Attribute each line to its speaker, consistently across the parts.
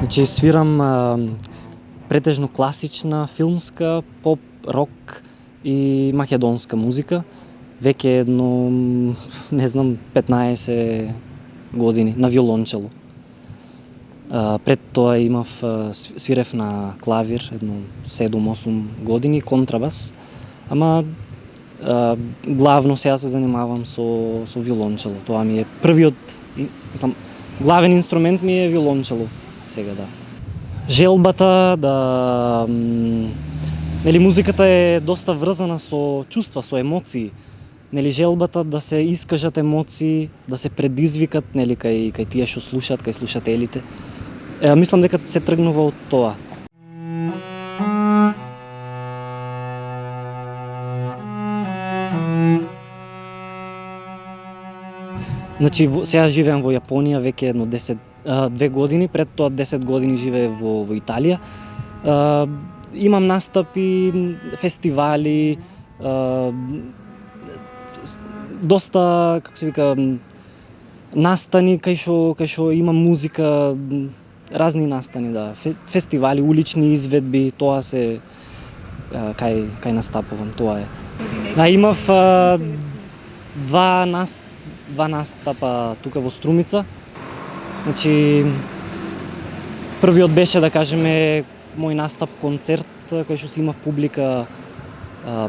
Speaker 1: Значи свирам претежно класична, филмска, поп, рок и македонска музика. Веќе едно, не знам, 15 години на виолончело. Пред тоа имав свирев на клавир едно 7-8 години, контрабас, ама главно сега се занимавам со виолончело. Тоа ми е првиот, мислам, главен инструмент ми е виолончело сега, да. Желбата да нели музиката е доста врзана со чувства, со емоции. Нели желбата да се искажат емоции, да се предизвикат нели кај тие што слушаат, кај слушателите. Мислам дека се тргнува од тоа. Значи сега живеам во Јапонија веќе едно 2 години, пред тоа 10 години живеев во Италија. Имам настапи, фестивали, доста, како се вика, настани кај што има музика, разни настани, да, фестивали, улични изведби, тоа се кај настапувам, тоа е. Имав два настапа тука во Струмица. Значи првиот беше, да кажеме, мој настап концерт кај што си имав публика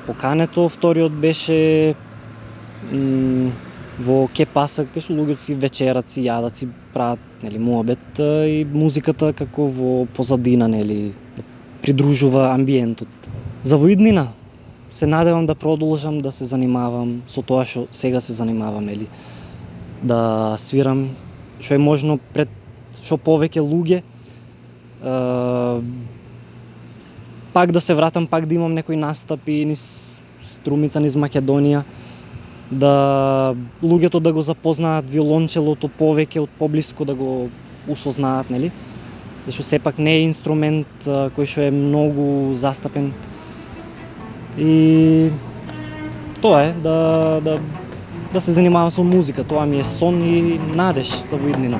Speaker 1: покането, вториот беше во Ке Паса, кај што луѓето си вечерат, си јадат, си прават нели муабет и музиката како во позадина, нели, придружува амбиентот. За во иднина се надевам да продолжам да се занимавам со тоа што сега се занимавам, нели, да свирам што е можно пред што повеќе луѓе, пак да се вратам, пак да имам некои настапи низ Струмица, низ Македонија, да луѓето да го запознаат виолончелото повеќе од поблиску, да го усознаат, нели? Зашто сепак не е инструмент кој што е многу застапен. И тоа е, да се занимавам со музика, тоа ми е сон и надеж за во иднина.